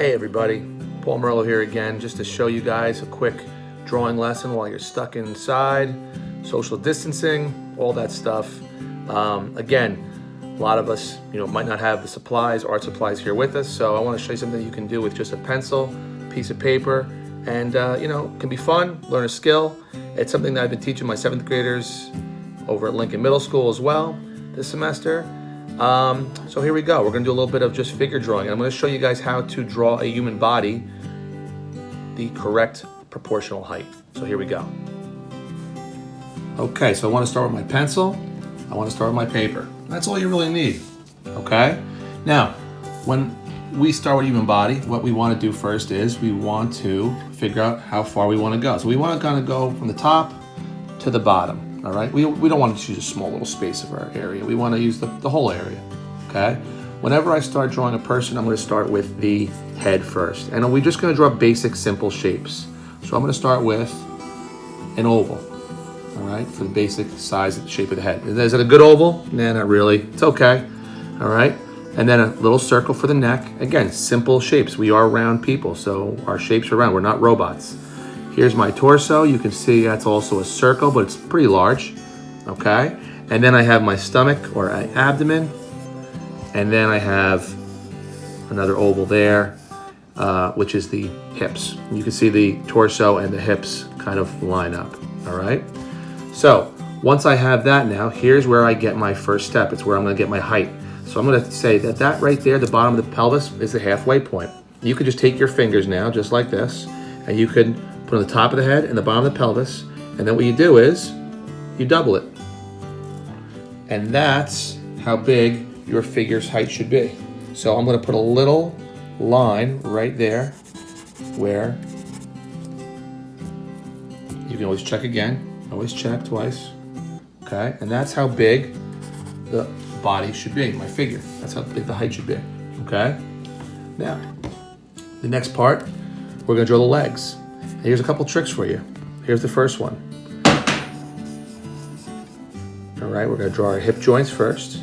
Hey everybody, Paul Merlo here again, just to show you guys a quick drawing lesson while you're stuck inside, social distancing, all that stuff. Again, a lot of us, might not have the supplies, art supplies here with us, so I want to show you something you can do with just a pencil, piece of paper, and it can be fun, learn a skill. It's something that I've been teaching my 7th graders over at Lincoln Middle School as well this semester. So here we go. We're going to do a little bit of just figure drawing. I'm going to show you guys how to draw a human body the correct proportional height. So here we go. Okay, so I want to start with my pencil. I want to start with my paper. That's all you really need. Okay? Now, when we start with human body, what we want to do first is we want to figure out how far we want to go. So we want to kind of go from the top to the bottom. All right, we don't want to choose a small little space of our area. We want to use the whole area, okay? Whenever I start drawing a person, I'm going to start with the head first. And we're just going to draw basic, simple shapes. So I'm going to start with an oval, all right, for the basic size and shape of the head. Is it a good oval? Nah, not really. It's okay, all right? And then a little circle for the neck. Again, simple shapes. We are round people, so our shapes are round. We're not robots. Here's my torso. You can see that's also a circle, but it's pretty large, okay? And then I have my stomach or abdomen, and then I have another oval there, which is the hips. You can see the torso and the hips kind of line up, all right? So once I have that now, here's where I get my first step. It's where I'm gonna get my height. So I'm gonna say that right there, the bottom of the pelvis, is the halfway point. You could just take your fingers now, just like this, and you could put on the top of the head and the bottom of the pelvis, and then what you do is you double it. And that's how big your figure's height should be. So I'm going to put a little line right there where you can always check again, always check twice, okay? And that's how big the body should be, my figure. That's how big the height should be, okay? Now, the next part, we're going to draw the legs. Here's a couple tricks for you. Here's the first one. All right, we're gonna draw our hip joints first.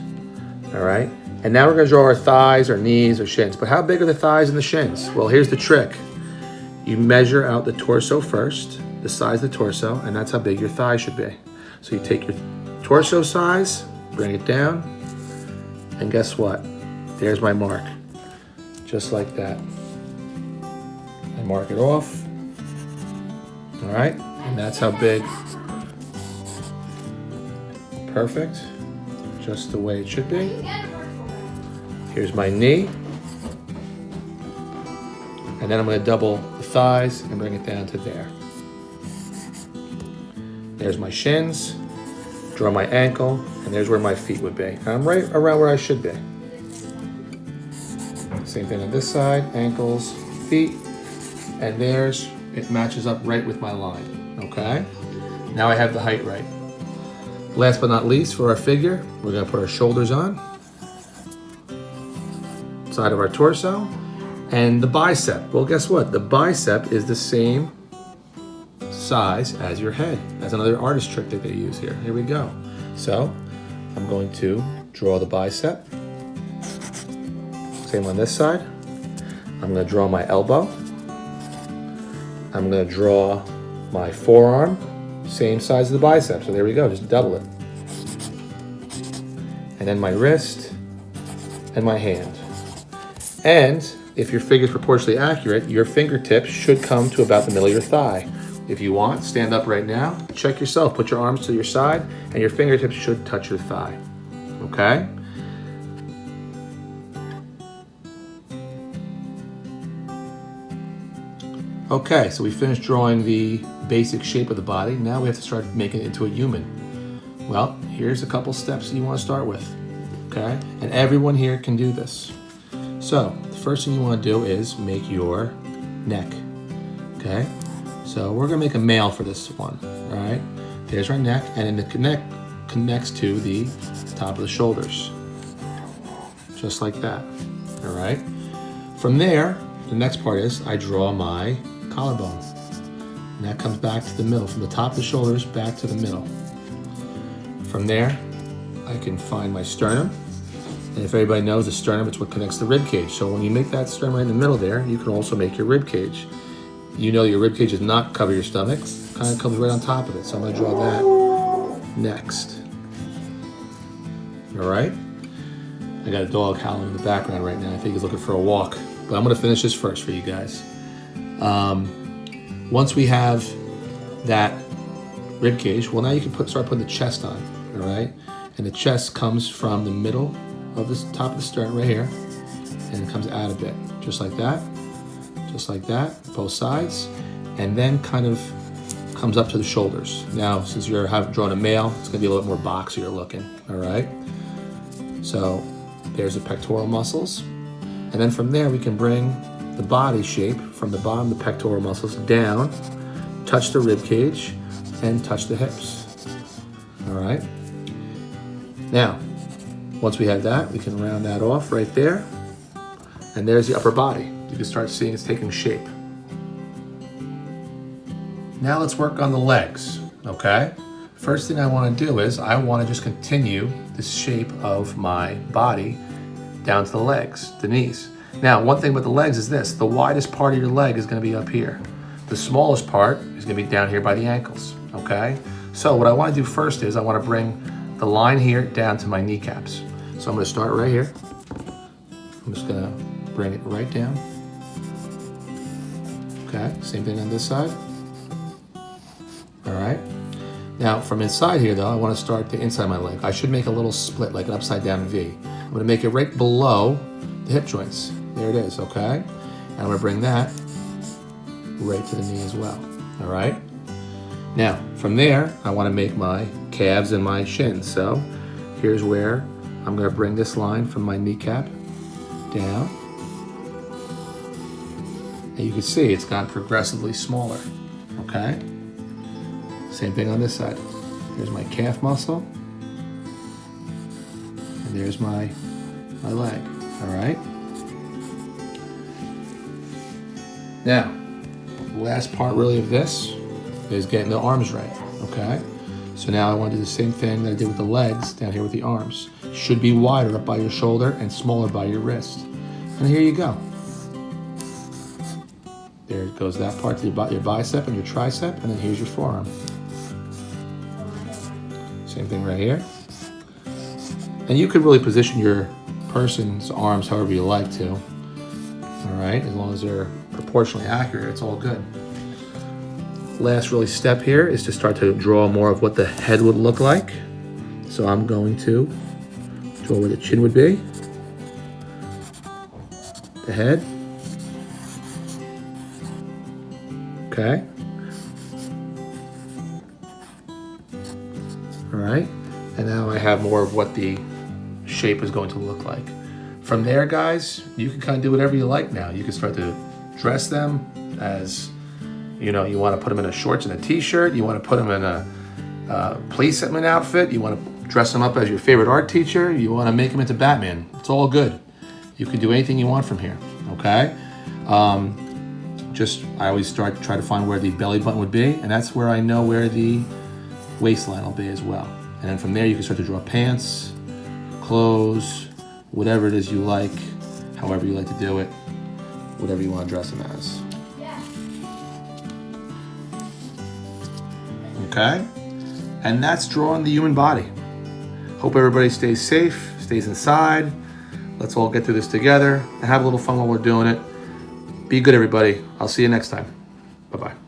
All right, and now we're gonna draw our thighs, our knees, our shins. But how big are the thighs and the shins? Well, here's the trick. You measure out the torso first, the size of the torso, and that's how big your thighs should be. So you take your torso size, bring it down, and guess what? There's my mark, just like that. I mark it off. All right, and that's how big. Perfect, just the way it should be. Here's my knee. And then I'm gonna double the thighs and bring it down to there. There's my shins, draw my ankle, and there's where my feet would be. I'm right around where I should be. Same thing on this side, ankles, feet, and there's it matches up right with my line, okay? Now I have the height right. Last but not least, for our figure, we're gonna put our shoulders on, side of our torso, and the bicep. Well, guess what? The bicep is the same size as your head. That's another artist trick that they use here. Here we go. So, I'm going to draw the bicep. Same on this side. I'm gonna draw my elbow. I'm gonna draw my forearm, same size as the bicep. So there we go, just double it. And then my wrist and my hand. And if your figure is proportionally accurate, your fingertips should come to about the middle of your thigh. If you want, stand up right now, check yourself, put your arms to your side, and your fingertips should touch your thigh, okay? Okay, so we finished drawing the basic shape of the body. Now we have to start making it into a human. Well, here's a couple steps you want to start with, okay? And everyone here can do this. So, the first thing you want to do is make your neck, okay? So we're gonna make a male for this one, all right? There's our neck, and then the neck connects to the top of the shoulders, just like that, all right? From there, the next part is I draw my collarbone. And that comes back to the middle, from the top of the shoulders back to the middle. From there, I can find my sternum, And if everybody knows, the sternum, it's what connects the rib cage. So when you make that sternum right in the middle there, you can also make your rib cage. You know your rib cage does not cover your stomach. It kind of comes right on top of it. So I'm going to draw that next. All right? I got a dog howling in the background right now. I think he's looking for a walk. But I'm going to finish this first for you guys. Once we have that rib cage, well, now you can start putting the chest on, all right? And the chest comes from the middle of the top of the sternum right here, and it comes out a bit, just like that, both sides, and then kind of comes up to the shoulders. Now, since you're drawing a male, it's gonna be a little bit more boxier looking, all right? So there's the pectoral muscles, and then from there we can bring the body shape from the bottom of the pectoral muscles down, touch the rib cage, and touch the hips, all right? Now, once we have that, we can round that off right there, and there's the upper body. You can start seeing it's taking shape. Now let's work on the legs, okay? First thing I want to do is I want to just continue the shape of my body down to the legs, the knees. Now, one thing with the legs is this: the widest part of your leg is going to be up here. The smallest part is going to be down here by the ankles, okay? So what I want to do first is I want to bring the line here down to my kneecaps. So I'm going to start right here. I'm just going to bring it right down. Okay, same thing on this side. All right. Now from inside here though, I want to start the inside of my leg. I should make a little split, like an upside down V. I'm going to make it right below the hip joints. There it is, okay? And I'm going to bring that right to the knee as well, all right? Now, from there, I want to make my calves and my shins. So here's where I'm going to bring this line from my kneecap down. And you can see it's gotten progressively smaller, okay? Same thing on this side. Here's my calf muscle. And there's my leg, all right? Now, the last part really of this is getting the arms right, okay? So now I want to do the same thing that I did with the legs down here with the arms. Should be wider up by your shoulder and smaller by your wrist. And here you go. There goes that part to your bicep and your tricep, and then here's your forearm. Same thing right here. And you could really position your person's arms however you like to. All right, as long as they're proportionally accurate, it's all good. Last really step here is to start to draw more of what the head would look like. So I'm going to draw where the chin would be, the head, okay. All right, and now I have more of what the shape is going to look like. From there, guys, you can kind of do whatever you like now. You can start to dress them as, you know, you want to put them in a shorts and a t-shirt, you want to put them in a policeman outfit, you want to dress them up as your favorite art teacher, you want to make them into Batman. It's all good. You can do anything you want from here, okay? I always try to find where the belly button would be, and that's where I know where the waistline will be as well. And then from there, you can start to draw pants, clothes, whatever it is you like, however you like to do it, whatever you want to dress them as. Okay? And that's drawing the human body. Hope everybody stays safe, stays inside. Let's all get through this together and have a little fun while we're doing it. Be good, everybody. I'll see you next time. Bye-bye.